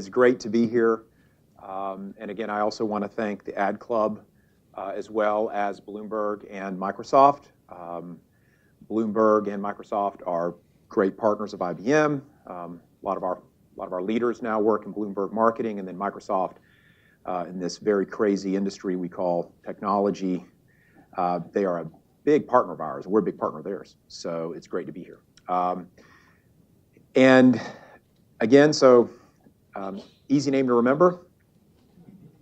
is great to be here. And again, I also want to thank the Ad Club as well as Bloomberg and Microsoft. Bloomberg and Microsoft are great partners of IBM. A lot of our leaders now work in Bloomberg marketing, and then Microsoft in this very crazy industry we call technology. They are a big partner of ours. We're a big partner of theirs. So it's great to be here. And again, easy name to remember.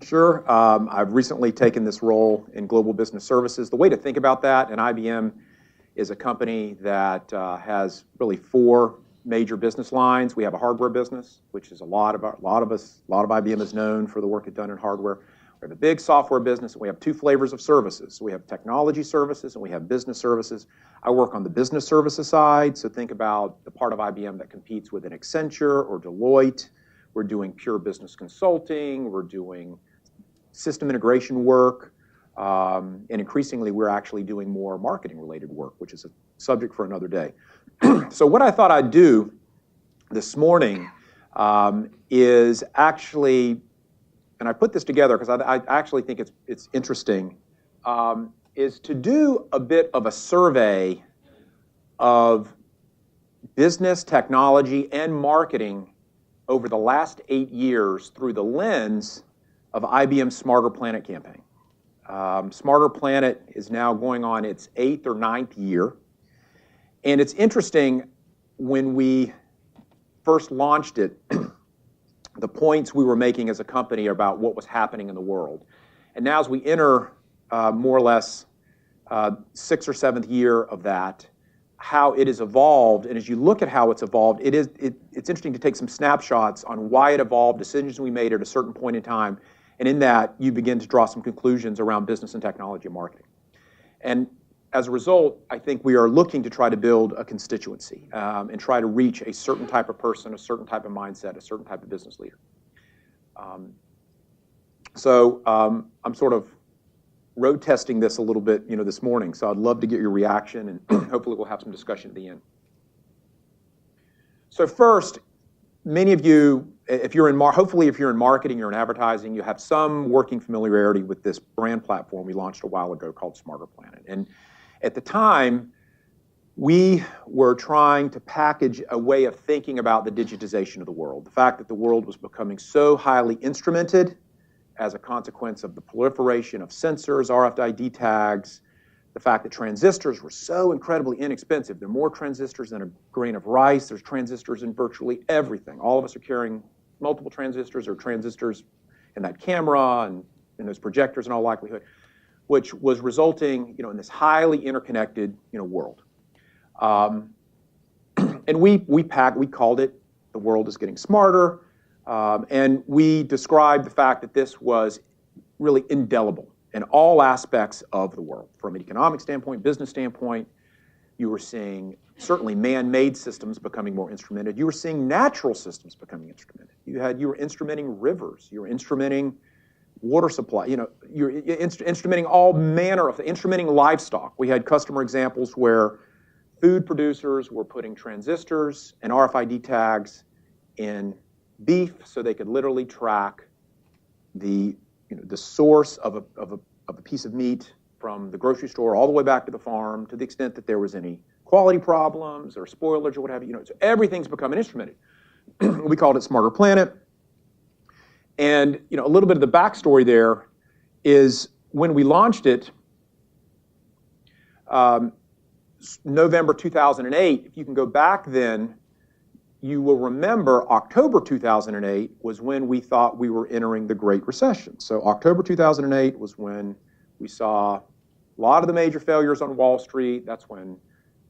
Sure. I've recently taken this role in Global Business Services. The way to think about that, and IBM is a company that has really 4 major business lines. We have a hardware business, which is a lot of IBM is known for the work it's done in hardware. We have a big software business, and we have 2 flavors of services. So we have technology services, and we have business services. I work on the business services side, so think about the part of IBM that competes with an Accenture or Deloitte. We're doing pure business consulting. We're doing system integration work. And increasingly, we're actually doing more marketing-related work, which is a subject for another day. So what I thought I'd do this morning is actually, and I put this together because I actually think it's interesting, is to do a bit of a survey of business, technology, and marketing over the last 8 years through the lens of IBM's Smarter Planet campaign. Smarter Planet is now going on its 8th or 9th year. And it's interesting, when we first launched it, the points we were making as a company about what was happening in the world. And now as we enter more or less 6th or 7th year of that, how it has evolved. And as you look at how it's evolved, it's interesting to take some snapshots on why it evolved, decisions we made at a certain point in time. And in that, you begin to draw some conclusions around business and technology and marketing. And as a result, I think we are looking to try to build a constituency and try to reach a certain type of person, a certain type of mindset, a certain type of business leader. I'm sort of road testing this a little bit, this morning. So I'd love to get your reaction, and hopefully we'll have some discussion at the end. So first, many of you, hopefully if you're in marketing or in advertising, you have some working familiarity with this brand platform we launched a while ago called Smarter Planet. And at the time, we were trying to package a way of thinking about the digitization of the world. The fact that the world was becoming so highly instrumented as a consequence of the proliferation of sensors, RFID tags, the fact that transistors were so incredibly inexpensive. There are more transistors than a grain of rice. There's transistors in virtually everything. All of us are carrying multiple transistors or transistors in that camera and in those projectors in all likelihood, which was resulting, in this highly interconnected, world. And we called it "The World is Getting Smarter," and we described the fact that this was really indelible in all aspects of the world. From an economic standpoint, business standpoint, you were seeing certainly man-made systems becoming more instrumented. You were seeing natural systems becoming instrumented. You were instrumenting rivers. You were instrumenting water supply. You're instrumenting all manner of instrumenting livestock. We had customer examples where food producers were putting transistors and RFID tags in beef so they could literally track the source of a piece of meat from the grocery store all the way back to the farm, to the extent that there was any quality problems or spoilage or what have you. So everything's becoming instrumented. We called it Smarter Planet. And a little bit of the backstory there is when we launched it, November 2008. If you can go back then, you will remember October 2008 was when we thought we were entering the Great Recession. So October 2008 was when we saw a lot of the major failures on Wall Street. That's when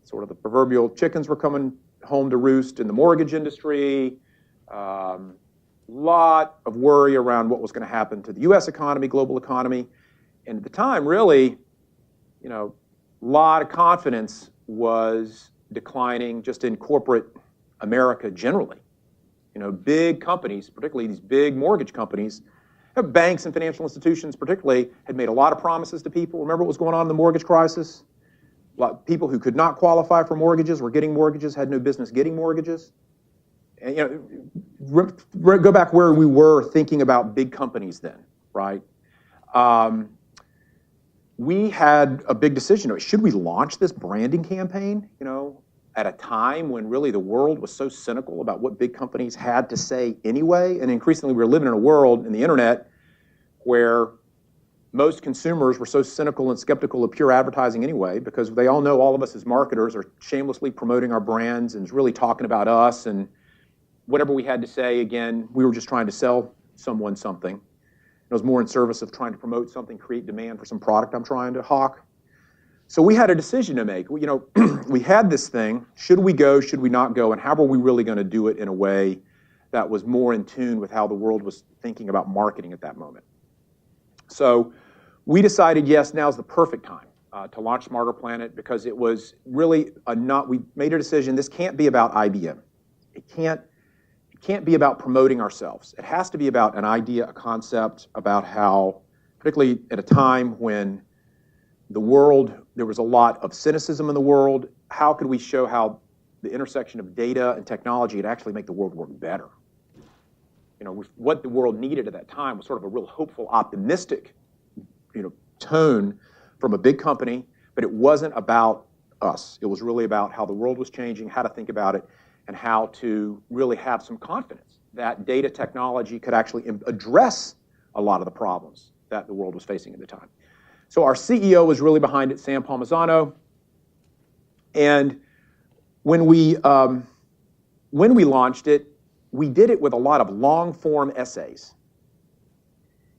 sort of the proverbial chickens were coming home to roost in the mortgage industry. Lot of worry around what was going to happen to the U.S. economy, global economy. And at the time, really, a lot of confidence was declining just in corporate America generally. Big companies, particularly these big mortgage companies, banks and financial institutions particularly, had made a lot of promises to people. Remember what was going on in the mortgage crisis? A lot of people who could not qualify for mortgages were getting mortgages, had no business getting mortgages. And, go back where we were thinking about big companies then, right? We had a big decision. Should we launch this branding campaign, at a time when really the world was so cynical about what big companies had to say anyway? And increasingly we were living in a world in the internet where most consumers were so cynical and skeptical of pure advertising anyway, because they all know all of us as marketers are shamelessly promoting our brands and really talking about us, and whatever we had to say, again, we were just trying to sell someone something. It was more in service of trying to promote something, create demand for some product I'm trying to hawk. So we had a decision to make. We had this thing, should we go, should we not go, and how were we really going to do it in a way that was more in tune with how the world was thinking about marketing at that moment? So we decided, yes, now's the perfect time to launch Smarter Planet, because it was really we made a decision, this can't be about IBM. It can't be about promoting ourselves. It has to be about an idea, a concept, about how, particularly at a time when there was a lot of cynicism in the world, how could we show how the intersection of data and technology would actually make the world work better? What the world needed at that time was sort of a real hopeful, optimistic, tone from a big company, but it wasn't about us. It was really about how the world was changing, how to think about it, and how to really have some confidence that data technology could actually address a lot of the problems that the world was facing at the time. So our CEO was really behind it, Sam Palmisano. And when we launched it, we did it with a lot of long-form essays.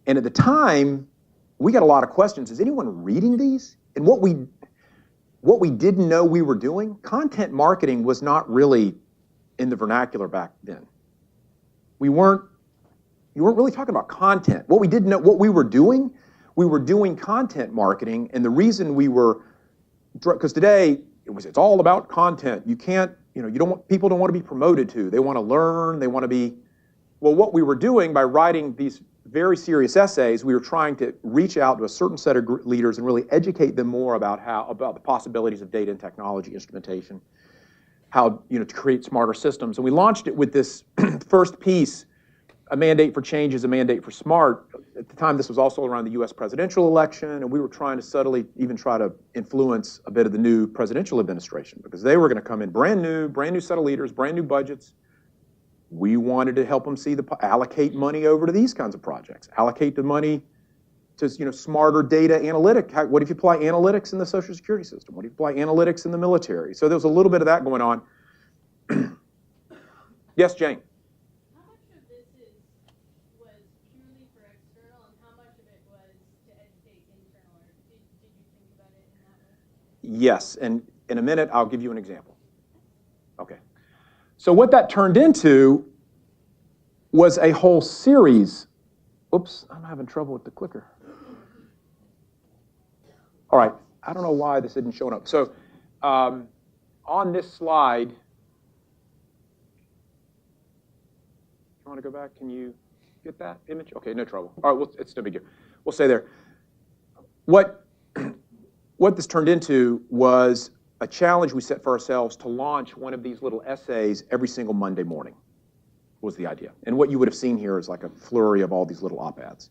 And at the time, we got a lot of questions. Is anyone reading these? And what we didn't know we were doing, content marketing was not really in the vernacular back then. You weren't really talking about content. What we didn't know, what we were doing content marketing, and the reason because today it's all about content. You can't, people don't want to be promoted to. They want to learn. They want to be. Well, what we were doing by writing these very serious essays, we were trying to reach out to a certain set of leaders and really educate them more about the possibilities of data and technology instrumentation, how to create smarter systems. And we launched it with this first piece, A Mandate for Change is a Mandate for Smart. At the time, this was also around the US presidential election, and we were trying to subtly even try to influence a bit of the new presidential administration, because they were going to come in brand new set of leaders, brand new budgets. We wanted to help them allocate money over to these kinds of projects, allocate the money to smarter data analytic. What if you apply analytics in the Social Security system? What if you apply analytics in the military? So there was a little bit of that going on. Yes, Jane. How much of this was purely for external, and how much of it was to educate internal? Or did you think about it in that way? Yes, and in a minute I'll give you an example. Okay. So what that turned into was a whole series. Oops, I'm having trouble with the clicker. All right, I don't know why this isn't showing up. So on this slide, you want to go back? Can you get that image? Okay, no trouble. All right, well, it's no big deal. We'll stay there. What this turned into was a challenge we set for ourselves to launch one of these little essays every single Monday morning, was the idea. And what you would have seen here is like a flurry of all these little op-eds.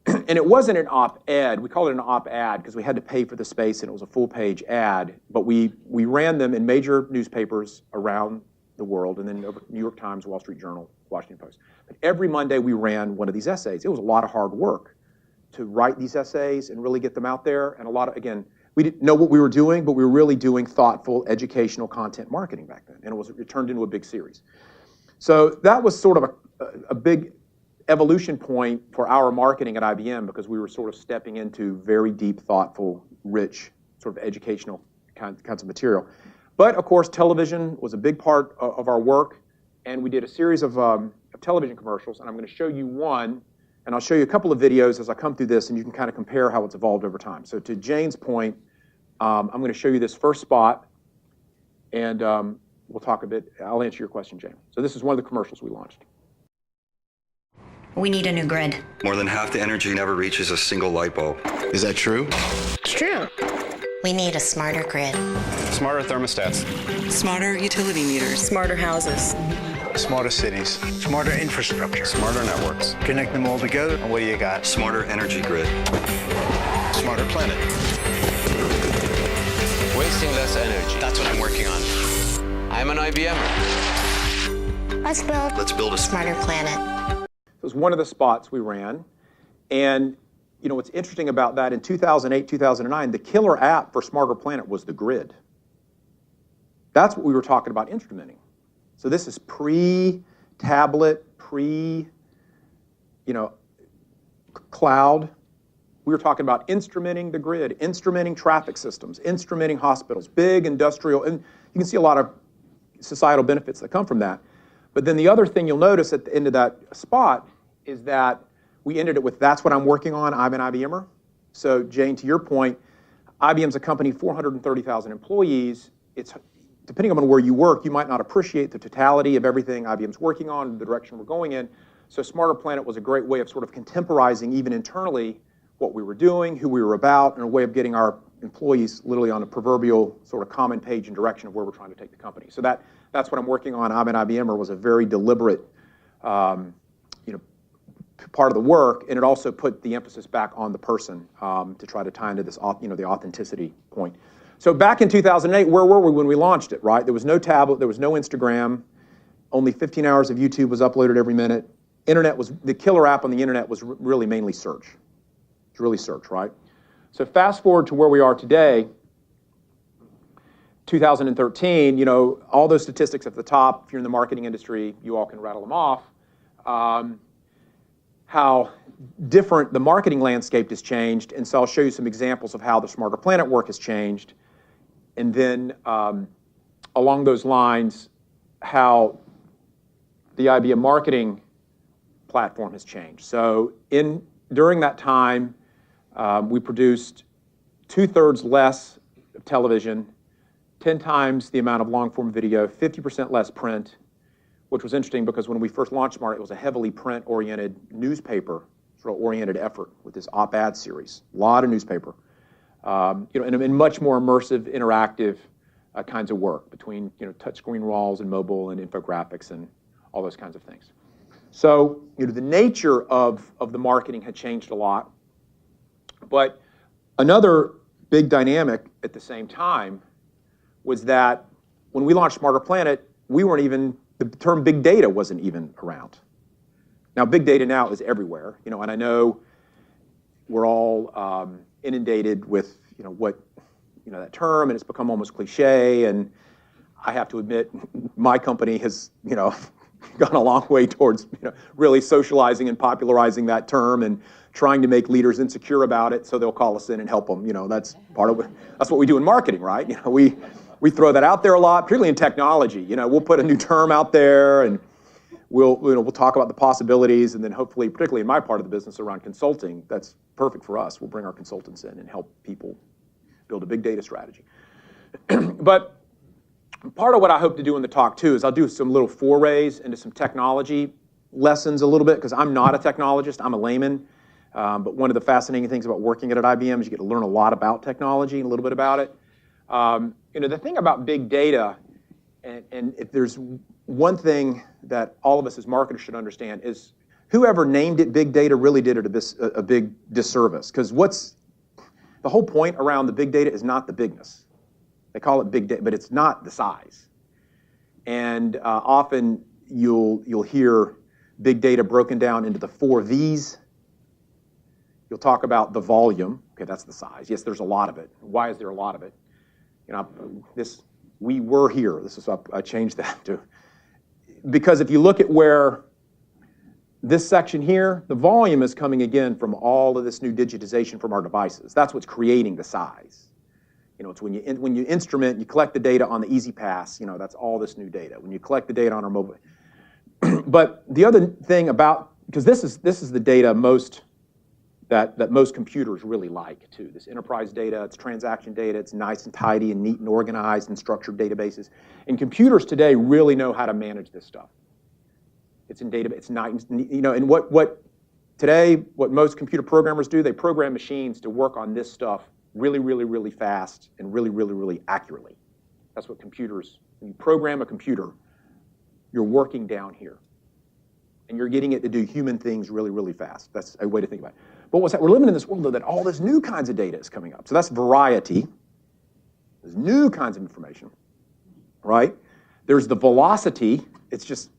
And it wasn't an op-ed. We called it an op-ad because we had to pay for the space, and it was a full-page ad. But we ran them in major newspapers around the world, and then over New York Times, Wall Street Journal, Washington Post. But every Monday we ran one of these essays. It was a lot of hard work to write these essays and really get them out there. And again, we didn't know what we were doing, but we were really doing thoughtful, educational content marketing back then. And it turned into a big series. So that was sort of a big evolution point for our marketing at IBM, because we were sort of stepping into very deep, thoughtful, rich, sort of educational kinds of material. But of course, television was a big part of our work, and we did a series of television commercials, and I'm going to show you one, and I'll show you a couple of videos as I come through this, and you can kind of compare how it's evolved over time. So to Jane's point, I'm going to show you this first spot, and we'll talk a bit. I'll answer your question, Jane. So this is one of the commercials we launched. We need a new grid. More than half the energy never reaches a single light bulb. Is that true? It's true. We need a smarter grid. Smarter thermostats. Smarter utility meters. Smarter houses. Smarter cities, smarter infrastructure, Smarter networks. connect them all together, and what do you got? Smarter energy grid. Smarter planet. Wasting less energy. That's what I'm working on. I'm an IBM. Let's build a Smarter planet. It was one of the spots we ran. And you know what's interesting about that, in 2008, 2009, the killer app for Smarter Planet was the grid. That's what we were talking about instrumenting. So this is pre-tablet, cloud. We were talking about instrumenting the grid, instrumenting traffic systems, instrumenting hospitals, big industrial, and you can see a lot of societal benefits that come from that. But then the other thing you'll notice at the end of that spot is that we ended it with, that's what I'm working on, I'm an IBMer. So Jane, to your point, IBM's a company, 430,000 employees. It's depending on where you work, you might not appreciate the totality of everything IBM's working on, the direction we're going in. So Smarter Planet was a great way of sort of contemporizing, even internally, what we were doing, who we were about, and a way of getting our employees literally on a proverbial sort of common page and direction of where we're trying to take the company. So that's what I'm working on. I'm an IBMer was a very deliberate part of the work, and it also put the emphasis back on the person to try to tie into this, the authenticity point. So back in 2008, where were we when we launched it, right? There was no tablet, there was no Instagram, only 15 hours of YouTube was uploaded every minute. The killer app on the internet was really mainly search. It's really search, right? So fast forward to where we are today, 2013, all those statistics at the top, if you're in the marketing industry, you all can rattle them off. How different the marketing landscape has changed, and so I'll show you some examples of how the Smarter Planet work has changed. And then along those lines, how the IBM marketing platform has changed. So during that time, we produced 2/3 less of television, 10 times the amount of long-form video, 50% less print, which was interesting because when we first launched Smart, it was a heavily print-oriented newspaper sort of oriented effort with this op-ed series, a lot of newspaper. And much more immersive, interactive kinds of work between touchscreen walls and mobile and infographics and all those kinds of things. So the nature of the marketing had changed a lot. But another big dynamic at the same time was that when we launched Smarter Planet, the term big data wasn't even around. Now, big data now is everywhere, and I know we're all inundated with that term, and it's become almost cliche. And I have to admit, my company has gone a long way towards really socializing and popularizing that term and trying to make leaders insecure about it, so they'll call us in and help them. That's part of that's what we do in marketing, right? We throw that out there a lot, particularly in technology. We'll put a new term out there, and we'll talk about the possibilities, and then hopefully, particularly in my part of the business around consulting, that's perfect for us. We'll bring our consultants in and help people build a big data strategy. But part of what I hope to do in the talk too is I'll do some little forays into some technology lessons a little bit, because I'm not a technologist, I'm a layman. But one of the fascinating things about working at IBM is you get to learn a lot about technology and a little bit about it. The thing about big data, and if there's one thing that all of us as marketers should understand, is whoever named it big data really did it a big disservice. Because the whole point around the big data is not the bigness. They call it big data, but it's not the size. And often you'll hear big data broken down into the 4 V's. You'll talk about the volume. Okay, that's the size. Yes, there's a lot of it. Why is there a lot of it? We were here. I changed that to, because if you look at where this section here, the volume is coming again from all of this new digitization from our devices. That's what's creating the size. It's when you instrument, you collect the data on the Easy Pass. That's all this new data. When you collect the data on our mobile. But the other thing because this is the data that most computers really like too. This enterprise data, it's transaction data, it's nice and tidy and neat and organized and structured databases. And computers today really know how to manage this stuff. It's in data, it's nice, and what most computer programmers do, they program machines to work on this stuff really, really, really fast and really, really, really accurately. That's what when you program a computer, you're working down here. And you're getting it to do human things really, really fast. That's a way to think about it. But what's that? We're living in this world, though, that all this new kinds of data is coming up. So that's variety. There's new kinds of information, right? There's the velocity. It's just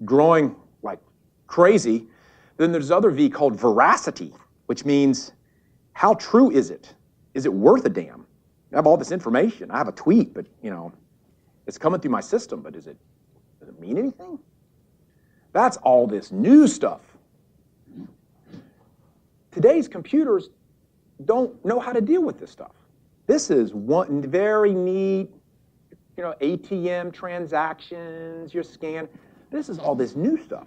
growing like crazy. Then there's other V called veracity, which means how true is it? Is it worth a damn? I have all this information. I have a tweet, but it's coming through my system, but does it mean anything? That's all this new stuff. Today's computers don't know how to deal with this stuff. This is one very neat, ATM transactions, your scan. This is all this new stuff.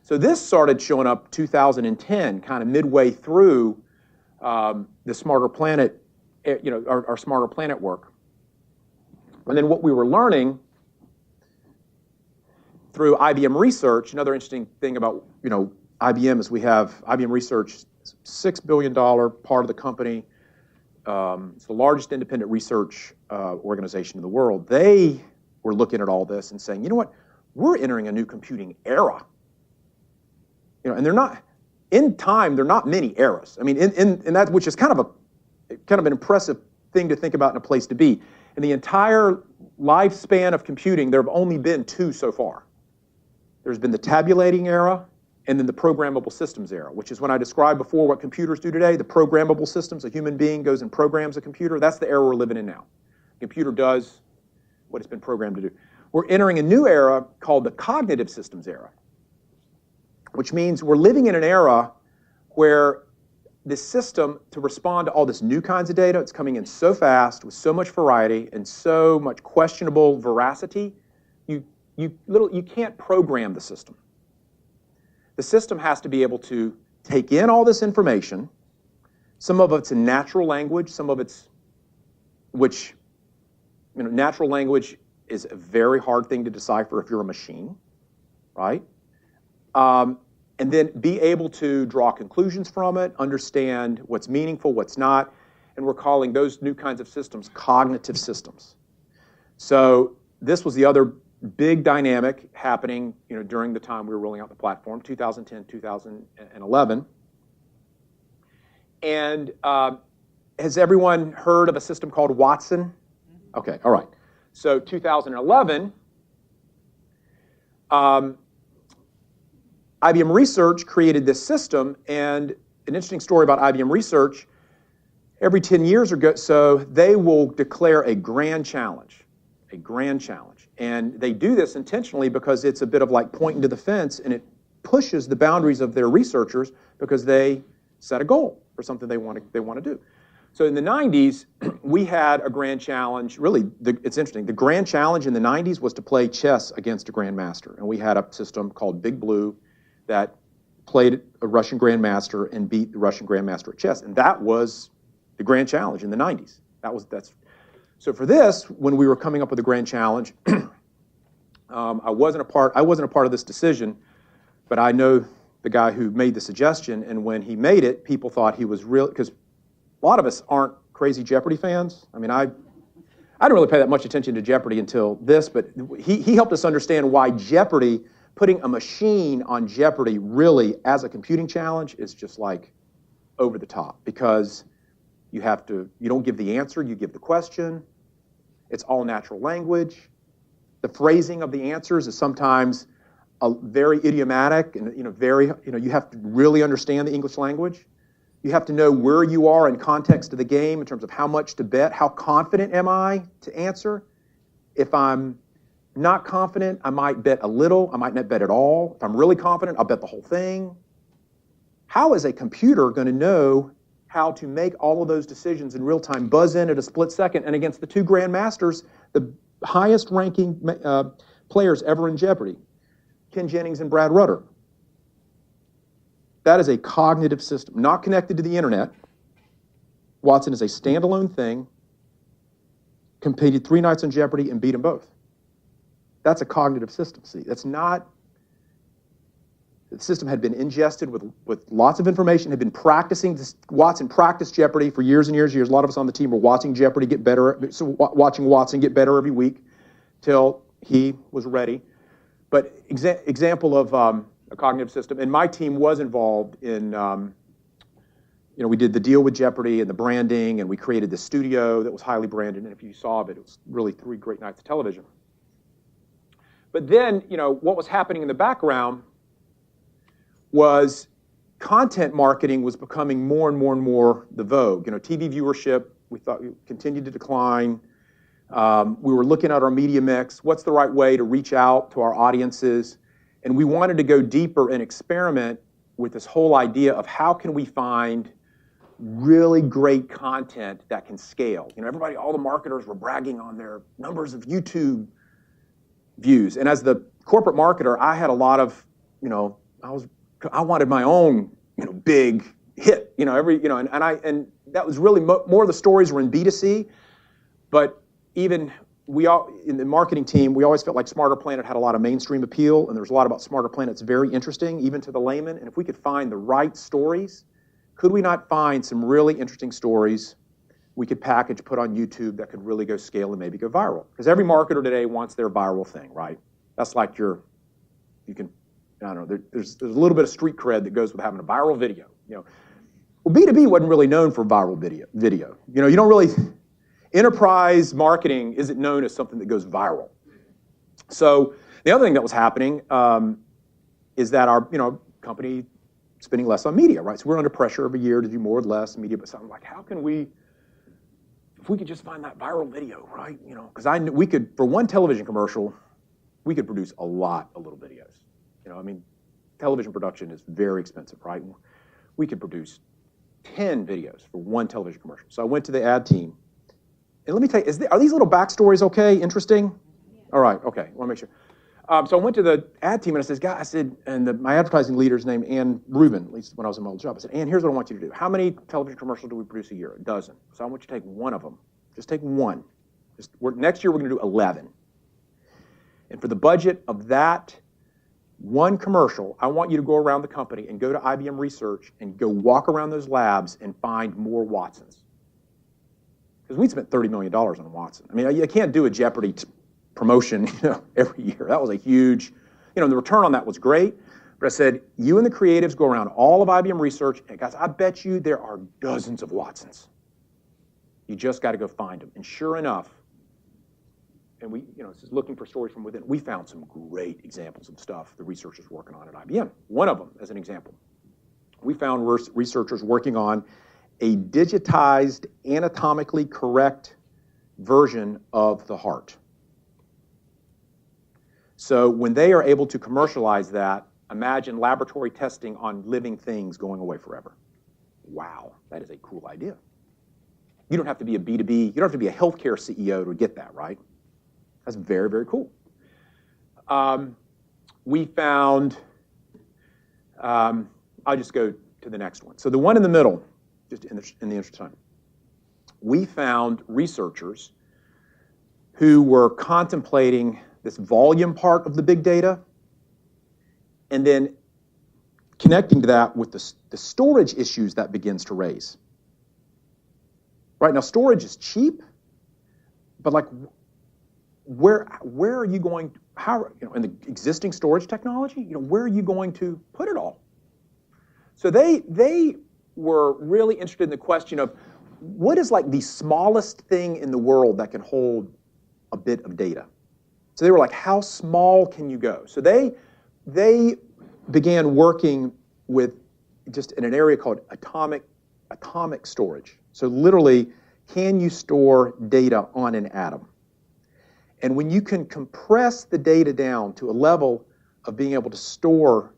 So this started showing up 2010, kind of midway through the Smarter Planet, our Smarter Planet work. And then what we were learning through IBM Research, another interesting thing about IBM is we have IBM Research, $6 billion part of the company. It's the largest independent research organization in the world. They were looking at all this and saying, you know what, we're entering a new computing era. And they're not, in time, there are not many eras. I mean, in that, which is kind of an impressive thing to think about and a place to be. In the entire lifespan of computing, there have only been two so far. There's been the tabulating era and then the programmable systems era, which is when I described before what computers do today, the programmable systems, a human being goes and programs a computer. That's the era we're living in now. The computer does what it's been programmed to do. We're entering a new era called the cognitive systems era, which means we're living in an era where the system, to respond to all this new kinds of data, it's coming in so fast with so much variety and so much questionable veracity, you can't program the system. The system has to be able to take in all this information. Some of it's in natural language, some of it's, which, natural language is a very hard thing to decipher if you're a machine, right? And then be able to draw conclusions from it, understand what's meaningful, what's not, and we're calling those new kinds of systems cognitive systems. So this was the other big dynamic happening, during the time we were rolling out the platform, 2010, 2011. And has everyone heard of a system called Watson? Okay, all right. So 2011, IBM Research created this system, and an interesting story about IBM Research, every 10 years or so, they will declare a grand challenge. And they do this intentionally because it's a bit of like pointing to the fence, and it pushes the boundaries of their researchers because they set a goal for something they want to do. So in the 90s, we had a grand challenge. Really, it's interesting. The grand challenge in the 90s was to play chess against a grandmaster, and we had a system called Big Blue that played a Russian grandmaster and beat the Russian grandmaster at chess, and that was the grand challenge in the 90s. So for this, when we were coming up with the grand challenge, I wasn't a part of this decision, but I know the guy who made the suggestion, and when he made it, people thought he was real, because a lot of us aren't crazy Jeopardy fans. I mean, I didn't really pay that much attention to Jeopardy until this, but he helped us understand why Jeopardy, putting a machine on Jeopardy really as a computing challenge is just like over the top, because you don't give the answer, you give the question. It's all natural language. The phrasing of the answers is sometimes very idiomatic, and you have to really understand the English language. You have to know where you are in context of the game in terms of how much to bet. How confident am I to answer? If I'm not confident, I might bet a little. I might not bet at all. If I'm really confident, I'll bet the whole thing. How is a computer going to know how to make all of those decisions in real time, buzz in at a split second, and against the two grandmasters, the highest ranking players ever in Jeopardy, Ken Jennings and Brad Rutter? That is a cognitive system, not connected to the internet. Watson is a standalone thing, competed 3 nights on Jeopardy and beat them both. That's a cognitive system. See, that's not. The system had been ingested with lots of information, had been practicing. Watson practiced Jeopardy for years and years and years. A lot of us on the team were watching Jeopardy get better, watching Watson get better every week, till he was ready. But example of a cognitive system, and my team was involved in, we did the deal with Jeopardy and the branding, and we created the studio that was highly branded, and if you saw it, it was really 3 great nights of television. But then, what was happening in the background was content marketing was becoming more and more and more the vogue. TV viewership, we thought continued to decline. We were looking at our media mix. What's the right way to reach out to our audiences? And we wanted to go deeper and experiment with this whole idea of how can we find really great content that can scale. Everybody, all the marketers were bragging on their numbers of YouTube views. And as the corporate marketer, I had a lot of, I wanted my own, big hit, and that was really more of the stories were in B2C, but even we all in the marketing team, we always felt like Smarter Planet had a lot of mainstream appeal, and there's a lot about Smarter Planet that's very interesting, even to the layman. And if we could find the right stories, could we not find some really interesting stories we could package, put on YouTube that could really go scale and maybe go viral? Because every marketer today wants their viral thing, right? That's like there's a little bit of street cred that goes with having a viral video. Well, B2B wasn't really known for viral video. You don't really, enterprise marketing isn't known as something that goes viral. So the other thing that was happening is that our company spending less on media, right? So we're under pressure every year to do more or less media, but so I'm like, how can we, if we could just find that viral video, right? Because I knew we could, for one television commercial, we could produce a lot of little videos. Television production is very expensive, right? We could produce 10 videos for one television commercial. So I went to the ad team, and let me tell you, are these little backstories okay, interesting? Yeah. All right, okay, I want to make sure. So I went to the ad team, and I said, my advertising leader's named Ann Rubin, at least when I was in my old job. I said, Ann, here's what I want you to do. How many television commercials do we produce a year? A dozen. So I want you to take one of them. Just take one. Next year, we're going to do 11. And for the budget of that one commercial, I want you to go around the company and go to IBM Research and go walk around those labs and find more Watsons. Because we spent $30 million on Watson. I mean, you can't do a Jeopardy promotion every year. That was a huge, the return on that was great. But I said, you and the creatives go around all of IBM Research, and guys, I bet you there are dozens of Watsons. You just got to go find them. And sure enough, and we, this is looking for stories from within. We found some great examples of stuff the researchers working on at IBM. One of them, as an example, we found researchers working on a digitized, anatomically correct version of the heart. So when they are able to commercialize that, imagine laboratory testing on living things going away forever. Wow, that is a cool idea. You don't have to be a B2B, you don't have to be a healthcare CEO to get that, right? That's very, very cool. We found, I'll just go to the next one. So the one in the middle, just in the interest of time, we found researchers who were contemplating this volume part of the big data and then connecting to that with the storage issues that begins to raise. Right now, storage is cheap, but like, where are you going? In the existing storage technology, where are you going to put it all? So they were really interested in the question of what is like the smallest thing in the world that can hold a bit of data. So they were like, how small can you go? So they began working with just in an area called atomic storage. So literally, can you store data on an atom? And when you can compress the data down to a level of being able to store,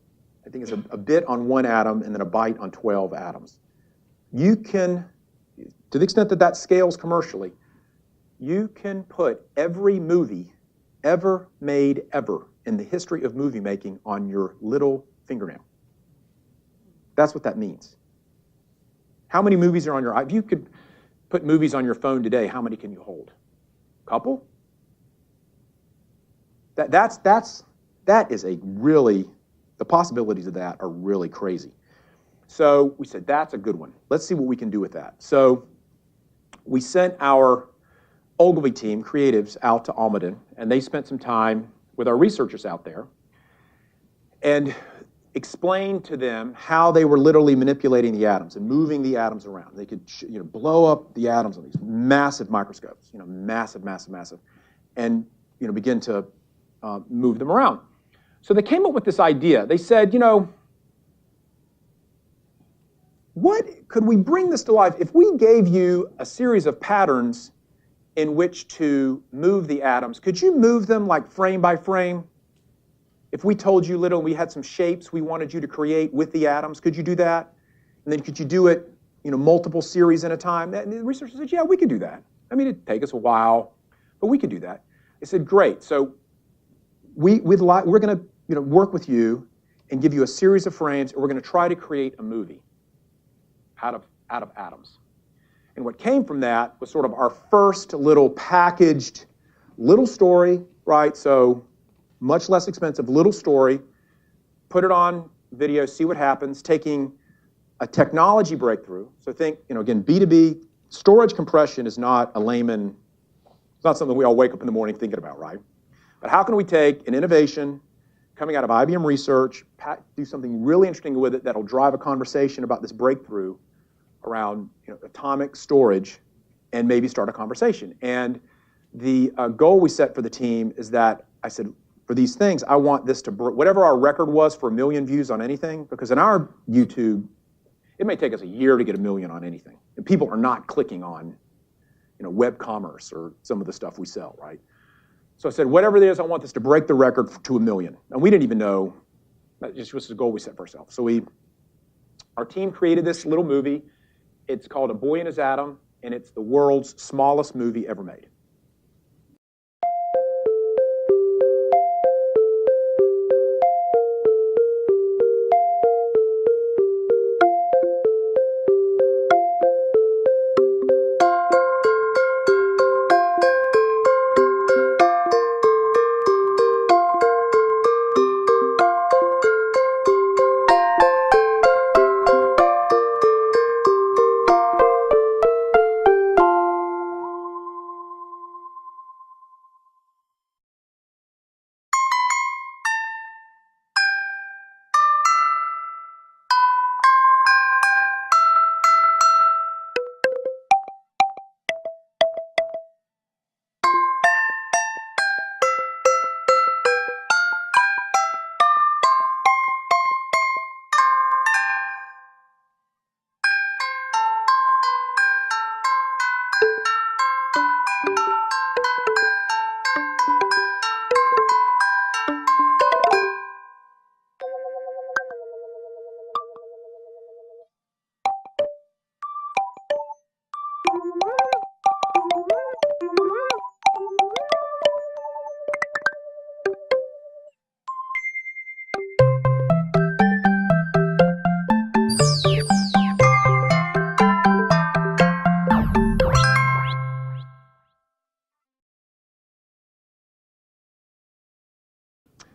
I think it's a bit on one atom and then a byte on 12 atoms, you can, to the extent that that scales commercially, you can put every movie ever made ever in the history of movie making on your little fingernail. That's what that means. How many movies are on your, if you could put movies on your phone today, how many can you hold? A couple? That is a really, the possibilities of that are really crazy. So we said, that's a good one. Let's see what we can do with that. So we sent our Ogilvy team, creatives, out to Almaden, and they spent some time with our researchers out there and explained to them how they were literally manipulating the atoms and moving the atoms around. They could blow up the atoms on these massive microscopes, massive, massive, massive, and begin to move them around. So they came up with this idea. They said, what could we bring this to life if we gave you a series of patterns in which to move the atoms? Could you move them like frame by frame? If we told you literally we had some shapes we wanted you to create with the atoms, could you do that? And then could you do it, multiple series at a time? And the researchers said, yeah, we could do that. I mean, it'd take us a while, but we could do that. They said, great. So we're going to work with you and give you a series of frames, and we're going to try to create a movie out of atoms. And what came from that was sort of our first little packaged little story, right? So much less expensive little story, put it on video, see what happens, taking a technology breakthrough. So think, again, B2B, storage compression is not a layman, it's not something we all wake up in the morning thinking about, right? But how can we take an innovation coming out of IBM research, do something really interesting with it that'll drive a conversation about this breakthrough around atomic storage and maybe start a conversation. And the goal we set for the team is that I said, for these things, I want this to, whatever our record was for 1 million views on anything, because in our YouTube, it may take us a year to get 1 million on anything. And people are not clicking on web commerce or some of the stuff we sell, right? So I said, whatever it is, I want this to break the record to 1 million. And we didn't even know, that just was the goal we set for ourselves. So our team created this little movie. It's called A Boy and His Atom, and it's the world's smallest movie ever made.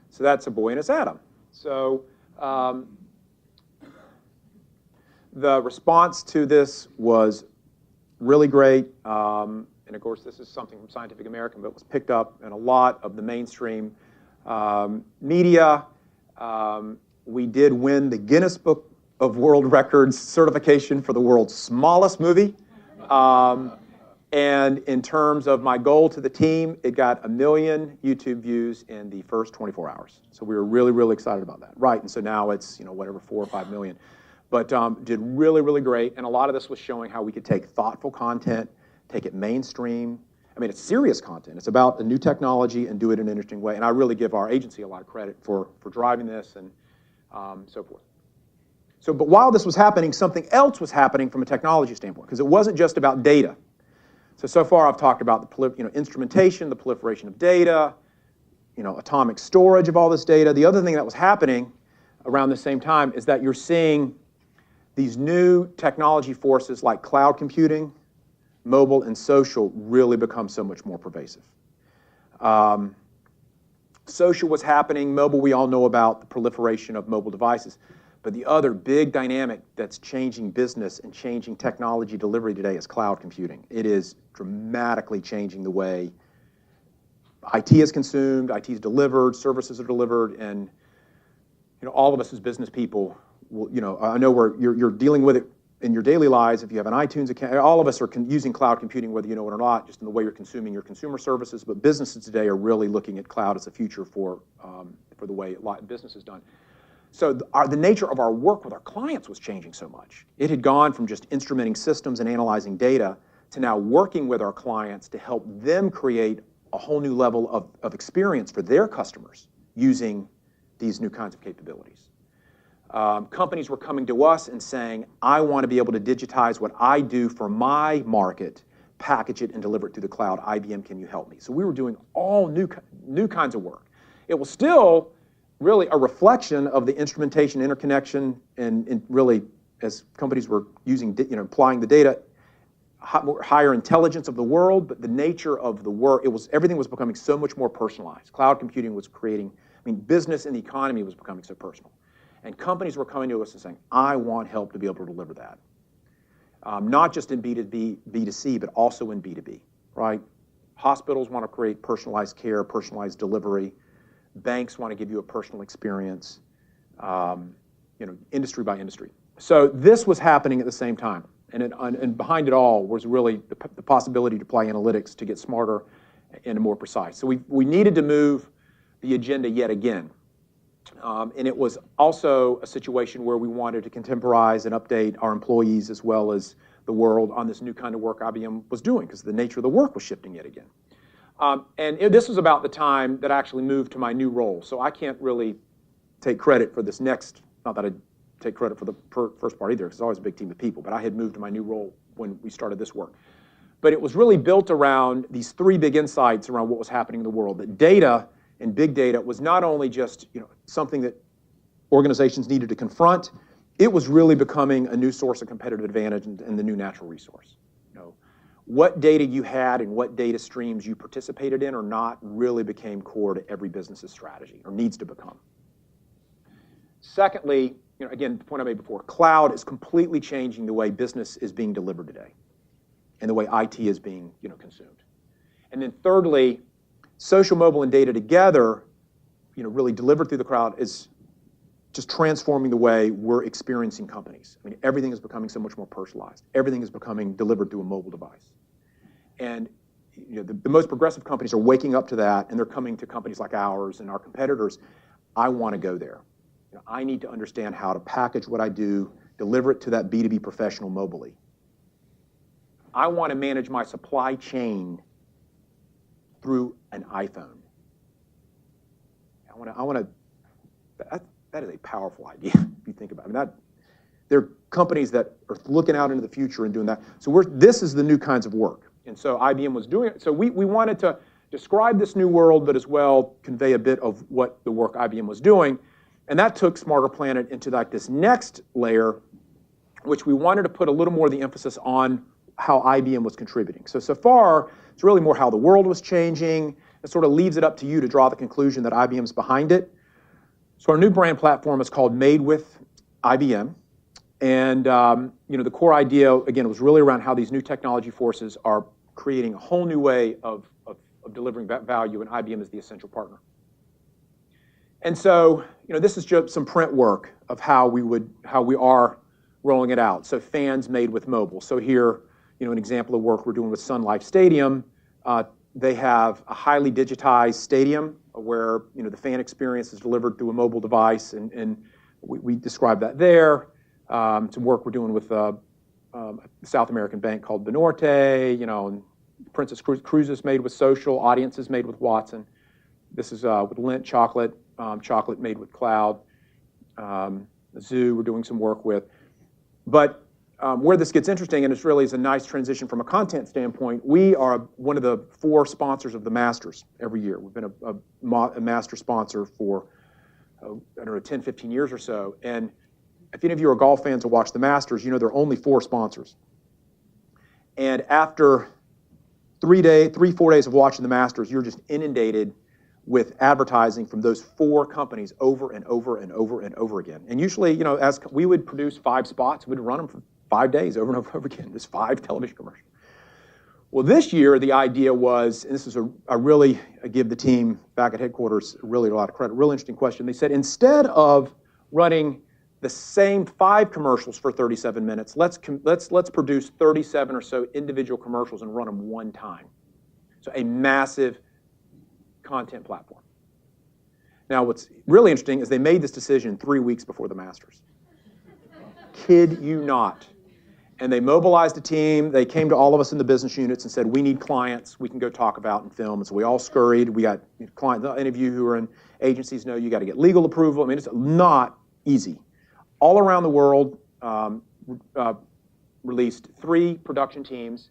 So that's A Boy and His Atom. So the response to this was really great. And of course, this is something from Scientific American, but it was picked up in a lot of the mainstream media. We did win the Guinness Book of World Records certification for the world's smallest movie. And in terms of my goal to the team, it got 1 million YouTube views in the first 24 hours. So we were really, really excited about that. Right, and so now it's, whatever, 4 or 5 million. But did really, really great. And a lot of this was showing how we could take thoughtful content, take it mainstream. I mean, it's serious content. It's about the new technology and do it in an interesting way. And I really give our agency a lot of credit for driving this and so forth. So, but while this was happening, something else was happening from a technology standpoint, because it wasn't just about data. So far I've talked about the instrumentation, the proliferation of data, atomic storage of all this data. The other thing that was happening around the same time is that you're seeing these new technology forces like cloud computing, mobile, and social really become so much more pervasive. Social was happening, mobile we all know about, the proliferation of mobile devices. But the other big dynamic that's changing business and changing technology delivery today is cloud computing. It is dramatically changing the way IT is consumed, IT is delivered, services are delivered, and all of us as business people, I know where you're dealing with it in your daily lives. If you have an iTunes account, all of us are using cloud computing, whether you know it or not, just in the way you're consuming your consumer services. But businesses today are really looking at cloud as a future for the way business is done. So the nature of our work with our clients was changing so much. It had gone from just instrumenting systems and analyzing data to now working with our clients to help them create a whole new level of experience for their customers using these new kinds of capabilities. Companies were coming to us and saying, I want to be able to digitize what I do for my market, package it and deliver it through the cloud. IBM, can you help me? So we were doing all new kinds of work. It was still really a reflection of the instrumentation, interconnection, and really as companies were using, applying the data, higher intelligence of the world, but the nature of the work, everything was becoming so much more personalized. Cloud computing was creating, business and the economy was becoming so personal. And companies were coming to us and saying, I want help to be able to deliver that. Not just in B2B, B2C, but also in B2B, right? Hospitals want to create personalized care, personalized delivery. Banks want to give you a personal experience, industry by industry. So this was happening at the same time. And behind it all was really the possibility to apply analytics to get smarter and more precise. So we needed to move the agenda yet again. And it was also a situation where we wanted to contemporize and update our employees as well as the world on this new kind of work IBM was doing, because the nature of the work was shifting yet again. This was about the time that I actually moved to my new role. So I can't really take credit for this next, not that I take credit for the first part either, because it's always a big team of people, but I had moved to my new role when we started this work. But it was really built around these three big insights around what was happening in the world. That data and big data was not only just something that organizations needed to confront, it was really becoming a new source of competitive advantage and the new natural resource. What data you had and what data streams you participated in or not really became core to every business's strategy, or needs to become. Secondly, again, the point I made before, cloud is completely changing the way business is being delivered today and the way IT is being consumed. And then thirdly, social, mobile, and data together, really delivered through the cloud, is just transforming the way we're experiencing companies. Everything is becoming so much more personalized. Everything is becoming delivered through a mobile device. And the most progressive companies are waking up to that, and they're coming to companies like ours and our competitors. I want to go there. I need to understand how to package what I do, deliver it to that B2B professional mobily. I want to manage my supply chain through an iPhone. That is a powerful idea if you think about it. There are companies that are looking out into the future and doing that. So this is the new kinds of work. And so IBM was doing it. So we wanted to describe this new world, but as well convey a bit of what the work IBM was doing. And that took Smarter Planet into this next layer, which we wanted to put a little more of the emphasis on how IBM was contributing. So far, it's really more how the world was changing. It sort of leaves it up to you to draw the conclusion that IBM's behind it. So our new brand platform is called Made with IBM. And the core idea, again, was really around how these new technology forces are creating a whole new way of delivering value, and IBM is the essential partner. And so, this is just some print work of how we are rolling it out. So fans made with mobile. So here, an example of work we're doing with Sun Life Stadium. They have a highly digitized stadium where the fan experience is delivered through a mobile device, and we describe that there. Some work we're doing with a South American bank called Banorte. And Princess Cruises made with social, audiences made with Watson. This is with Lindt chocolate, chocolate made with cloud. Zoo we're doing some work with, but where this gets interesting, and it really is a nice transition from a content standpoint, we are one of the 4 sponsors of the Masters every year. We've been a master sponsor for, 10, 15 years or so. And if any of you are golf fans who watch the Masters, there are only 4 sponsors. And after 4 days of watching the Masters, you're just inundated with advertising from those 4 companies over and over and over and over again. And usually, you know, as we would produce 5 spots, we'd run them for 5 days over and over and over again, just 5 television commercials. Well, this year, the idea was, and this is I really give the team back at headquarters really a lot of credit, real interesting question. They said, instead of running the same 5 commercials for 37 minutes, let's produce 37 or so individual commercials and run them one time. So a massive content platform. Now, what's really interesting is they made this decision 3 weeks before the Masters. Kid you not. And they mobilized a team. They came to all of us in the business units and said, we need clients we can go talk about and film. And so we all scurried. We got clients. Any of you who are in agencies know you got to get legal approval. I mean, it's not easy. All around the world, released 3 production teams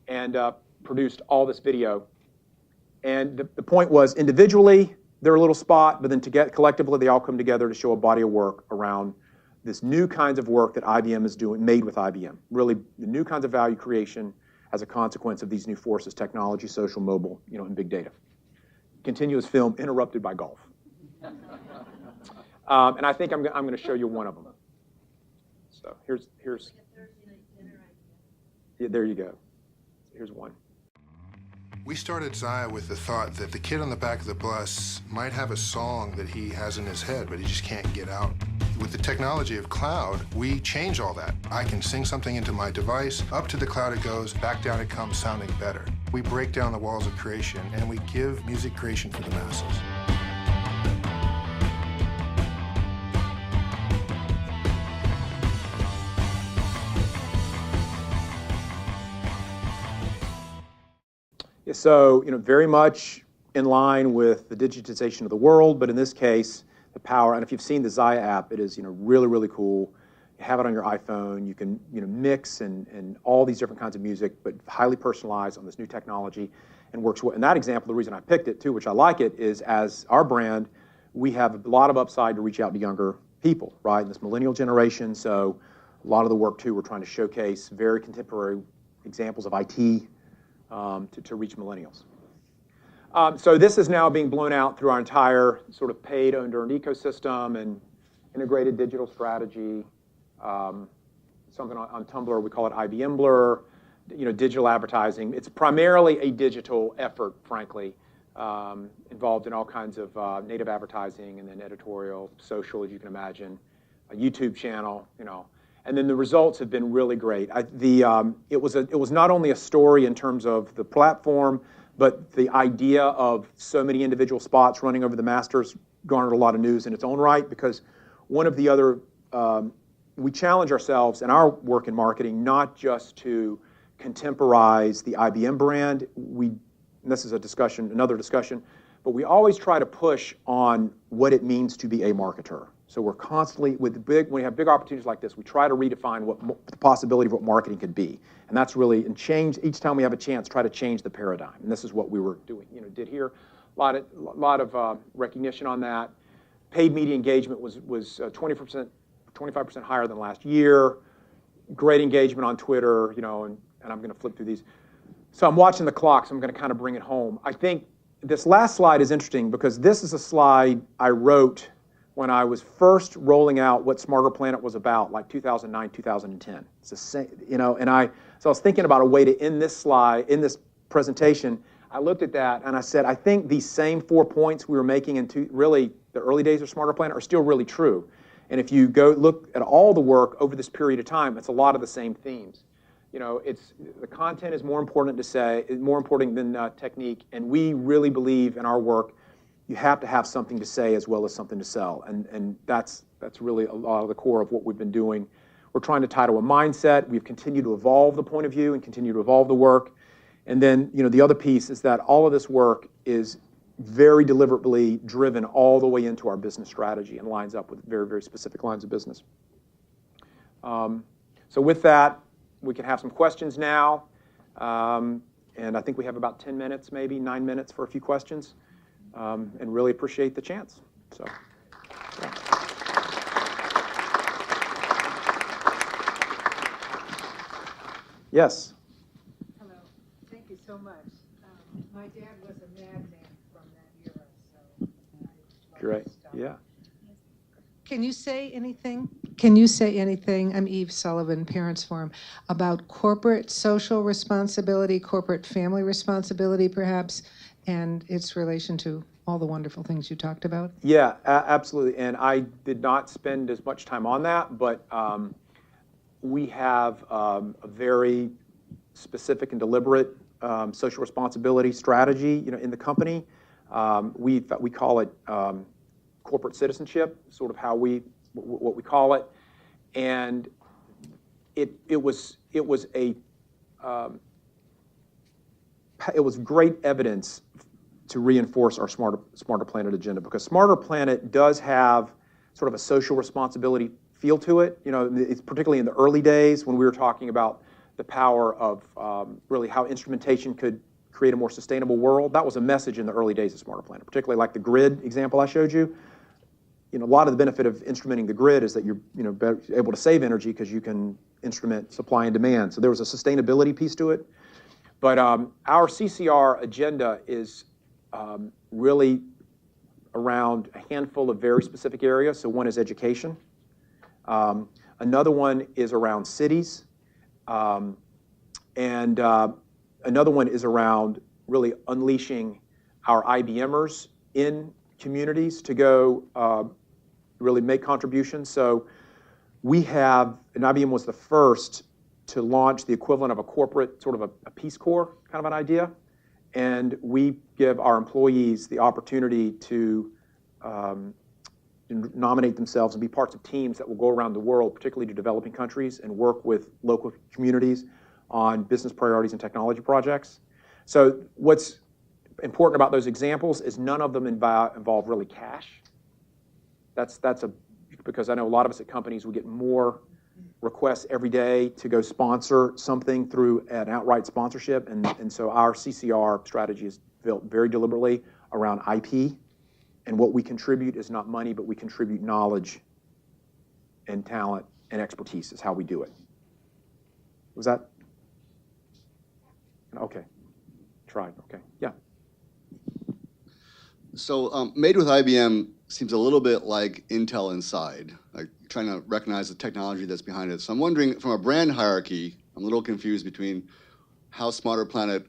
and produced all this video. And the point was, individually, they're a little spot, but then collectively, they all come together to show a body of work around this new kinds of work that IBM is doing, made with IBM. Really, the new kinds of value creation as a consequence of these new forces: technology, social, mobile, you know, and big data. Continuous film interrupted by golf. And I think I'm going to show you one of them. So here's. Yeah, there you go. Here's one. We started Zaya with the thought that the kid on the back of the bus might have a song that he has in his head, but he just can't get out. With the technology of cloud, we change all that. I can sing something into my device, up to the cloud it goes, back down it comes, sounding better. We break down the walls of creation, and we give music creation for the masses. So, you know, very much in line with the digitization of the world, but in this case, the power. And if you've seen the Zaya app, it is, you know, really, really cool. You have it on your iPhone. You can, you know, mix and all these different kinds of music, but highly personalized on this new technology, and works well. In that example, the reason I picked it too, which I like it, is as our brand, we have a lot of upside to reach out to younger people, right? This millennial generation. So, a lot of the work too, we're trying to showcase very contemporary examples of IT. To reach millennials. So this is now being blown out through our entire sort of paid, owned, earned ecosystem and integrated digital strategy. Something on Tumblr, we call it IBM Blur, you know, digital advertising. It's primarily a digital effort, frankly, involved in all kinds of native advertising and then editorial, social, as you can imagine, a YouTube channel, you know. And then the results have been really great. It was not only a story in terms of the platform, but the idea of so many individual spots running over the Masters garnered a lot of news in its own right, because one of the other, we challenge ourselves in our work in marketing not just to contemporize the IBM brand. And this is another discussion, but we always try to push on what it means to be a marketer. So we're constantly, when we have big opportunities like this, we try to redefine what the possibility of what marketing could be. And that's really, and change, each time we have a chance, try to change the paradigm. And this is what we were doing, you know, did here. A lot of recognition on that. Paid media engagement was 20%, 25% higher than last year. Great engagement on Twitter, you know, and I'm going to flip through these. So I'm watching the clock, so I'm going to kind of bring it home. I think this last slide is interesting because this is a slide I wrote when I was first rolling out what Smarter Planet was about, like 2009, 2010. It's the same, you know, so I was thinking about a way to end this slide, in this presentation. I looked at that and I said, I think these same 4 points we were making in really the early days of Smarter Planet are still really true. And if you go look at all the work over this period of time, it's a lot of the same themes. You know, the content is more important than technique, and we really believe in our work you have to have something to say as well as something to sell. And that's really a lot of the core of what we've been doing. We're trying to tie to a mindset. We've continued to evolve the point of view and continue to evolve the work. And then, you know, the other piece is that all of this work is very deliberately driven all the way into our business strategy and lines up with very, very specific lines of business. So with that, we can have some questions now. And I think we have about 10 minutes, maybe 9 minutes for a few questions. And really appreciate the chance. So, yeah. Yes. Hello. Thank you so much. My dad was a madman from that era, so great. Yeah. Can you say anything? I'm Eve Sullivan, Parents Forum, about corporate social responsibility, corporate family responsibility, perhaps, and its relation to all the wonderful things you talked about? Yeah, absolutely. And I did not spend as much time on that, but we have a very specific and deliberate social responsibility strategy, in the company. We call it corporate citizenship, sort of what we call it, and it was great evidence to reinforce our Smarter Planet agenda, because Smarter Planet does have sort of a social responsibility feel to it. It's particularly in the early days when we were talking about the power of really how instrumentation could create a more sustainable world. That was a message in the early days of Smarter Planet, particularly like the grid example I showed you. A lot of the benefit of instrumenting the grid is that you're able to save energy because you can instrument supply and demand. So there was a sustainability piece to it. But our CCR agenda is really around a handful of very specific areas. So one is education. Another one is around cities. And another one is around really unleashing our IBMers in communities to go really make contributions. So we have, and IBM was the first to launch the equivalent of a corporate, sort of a Peace Corps kind of an idea. And we give our employees the opportunity to nominate themselves and be parts of teams that will go around the world, particularly to developing countries, and work with local communities on business priorities and technology projects. So what's important about those examples is none of them involve really cash. That's because I know a lot of us at companies, we get more requests every day to go sponsor something through an outright sponsorship. And so our CCR strategy is built very deliberately around IP. And what we contribute is not money, but we contribute knowledge and talent and expertise is how we do it. Was that? Okay. Tried. Okay. Yeah. So Made with IBM seems a little bit like Intel Inside, like trying to recognize the technology that's behind it. So I'm wondering, from a brand hierarchy, I'm a little confused between how Smarter Planet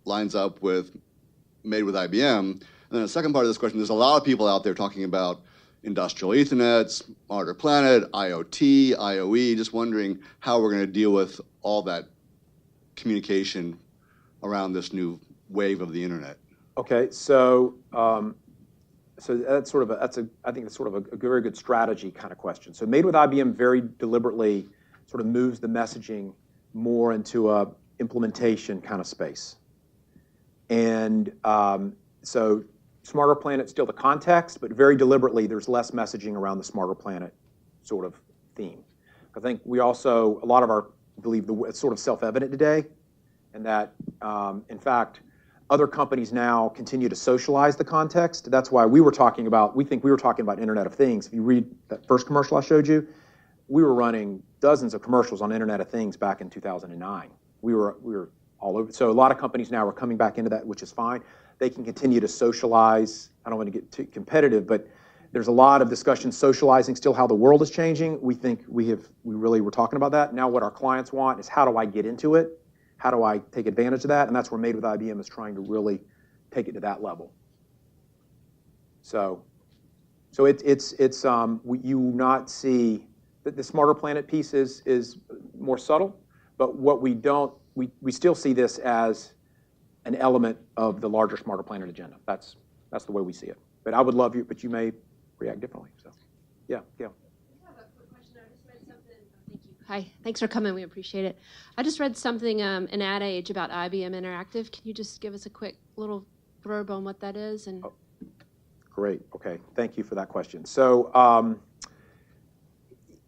lines up with Made with IBM. And then the second part of this question, there's a lot of people out there talking about industrial Ethernet, Smarter Planet, IoT, IoE, just wondering how we're going to deal with all that communication around this new wave of the internet. Okay, so that's sort of I think it's sort of a very good strategy kind of question. So Made with IBM very deliberately sort of moves the messaging more into a implementation kind of space. And so Smarter Planet still the context, but very deliberately there's less messaging around the Smarter Planet sort of theme. I think we also, a lot of our believe it's sort of self-evident today, and that in fact, other companies now continue to socialize the context. That's why we think we were talking about Internet of Things. If you read that first commercial I showed you, we were running dozens of commercials on Internet of Things back in 2009. We were all over. So a lot of companies now are coming back into that, which is fine. They can continue to socialize. I don't want to get too competitive, but there's a lot of discussion socializing still how the world is changing. We think we really were talking about that. Now what our clients want is, how do I get into it? How do I take advantage of that? And that's where Made with IBM is trying to really take it to that level. So you not see that the Smarter Planet piece is more subtle, but what we still see this as an element of the larger Smarter Planet agenda. That's the way we see it. But I would love you, but you may react differently. So, yeah. Hi, thanks for coming. We appreciate it. I just read something in Ad Age about IBM Interactive. Can you just give us a quick little blurb on what that is? And Great. Okay. Thank you for that question. So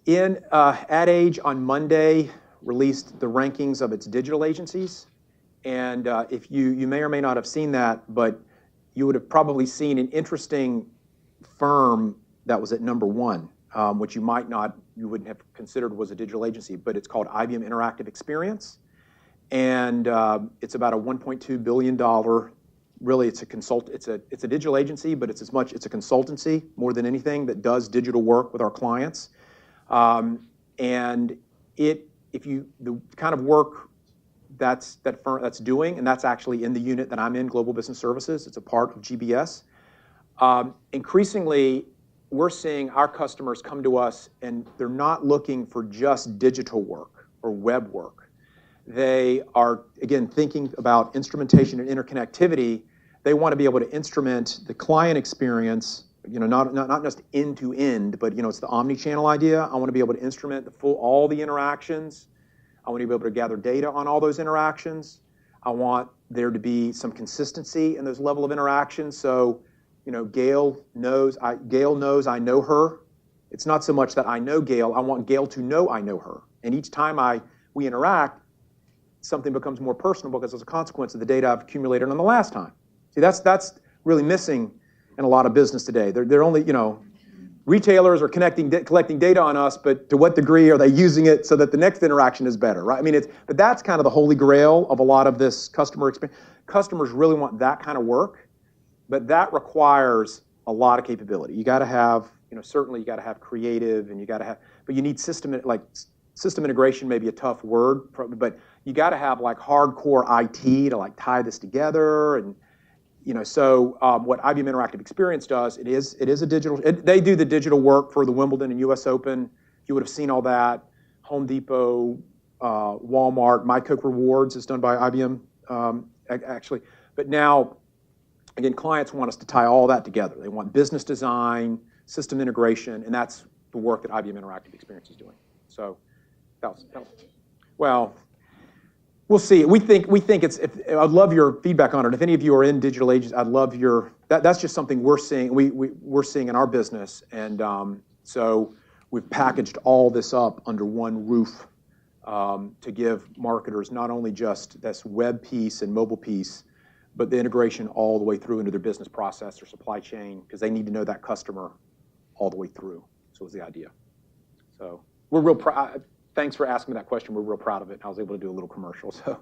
in Ad Age on Monday released the rankings of its digital agencies. And if you may or may not have seen that, but you would have probably seen an interesting firm that was at number one, which you wouldn't have considered was a digital agency, but it's called IBM Interactive Experience. And it's about a $1.2 billion really, it's a digital agency, but it's a consultancy more than anything that does digital work with our clients. And the kind of work that firm that's doing, and that's actually in the unit that I'm in, Global Business Services. It's a part of GBS. Increasingly, we're seeing our customers come to us, and they're not looking for just digital work or web work. They are, again, thinking about instrumentation and interconnectivity. They want to be able to instrument the client experience, not just end to end, but it's the omni-channel idea. I want to be able to instrument all the interactions. I want to be able to gather data on all those interactions. I want there to be some consistency in those level of interactions. So, Gail knows I know her. It's not so much that I know Gail. I want Gail to know I know her. And each time we interact, something becomes more personal because as a consequence of the data I've accumulated on the last time. See, that's really missing in a lot of business today. They're only, retailers are collecting data on us, but to what degree are they using it so that the next interaction is better, right? I mean, but that's kind of the holy grail of a lot of this customer experience. Customers really want that kind of work, but that requires a lot of capability. You got to have, certainly you got to have creative, and but you need system integration. May be a tough word, but you got to have like hardcore IT to like tie this together. And so what IBM Interactive Experience does, it is a digital. They do the digital work for the Wimbledon and U.S. Open. You would have seen all that. Home Depot, Walmart, My Coke Rewards is done by IBM actually. But now, again, clients want us to tie all that together. They want business design, system integration, and that's the work that IBM Interactive Experience is doing. So, well. We'll see. We think I'd love your feedback on it. If any of you are in digital agents, I'd love that's just something we're seeing. We're seeing in our business, and so we've packaged all this up under one roof to give marketers not only just this web piece and mobile piece, but the integration all the way through into their business process or supply chain, because they need to know that customer all the way through. So was the idea. So we're real proud. Thanks for asking me that question. We're real proud of it. I was able to do a little commercial. So,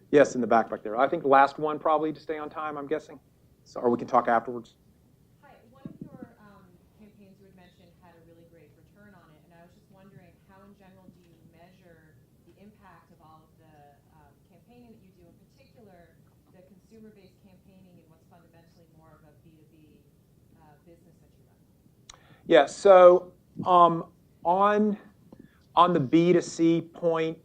yes, in the back there. I think the last one probably to stay on time, I'm guessing. So, or we can talk afterwards. Hi. One of your campaigns you had mentioned had a really great return on it, and I was just wondering how, in general, do you measure the impact of all of the campaigning that you do, in particular, the consumer-based campaigning and what's fundamentally more of a B2B business that you run? Yeah. So, on the B2C point,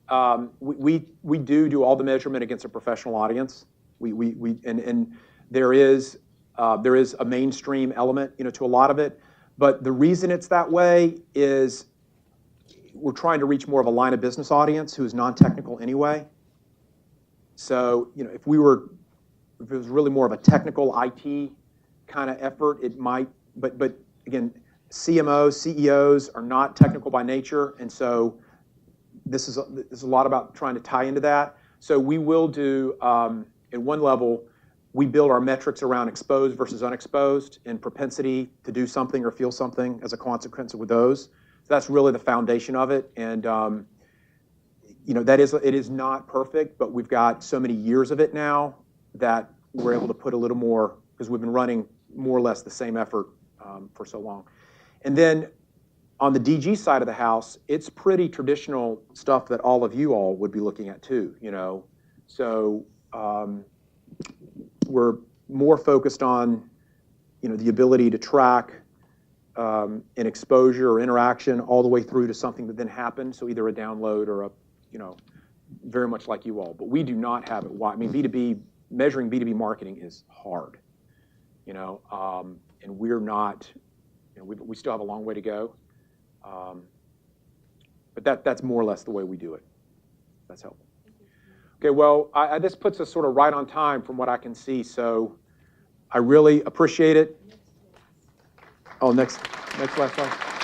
we do all the measurement against a professional audience. And there is a mainstream element, to a lot of it. But the reason it's that way is we're trying to reach more of a line of business audience who is non-technical anyway. So, if it was really more of a technical IT kind of effort, it might. But again, CMOs, CEOs are not technical by nature, and so this is a lot about trying to tie into that. So we will do, at one level, we build our metrics around exposed versus unexposed and propensity to do something or feel something as a consequence with those. So that's really the foundation of it, and it is not perfect, but we've got so many years of it now that we're able to put a little more, because we've been running more or less the same effort for so long. And then on the DG side of the house, it's pretty traditional stuff that all of you all would be looking at too, So we're more focused on, the ability to track an exposure or interaction all the way through to something that then happened. So either a download or very much like you all. But we do not have it. I mean, measuring B2B marketing is hard, and we're not. We still have a long way to go, but that's more or less the way we do it. That's helpful. Okay, well, this puts us sort of right on time from what I can see, so I really appreciate it. Oh, next last slide.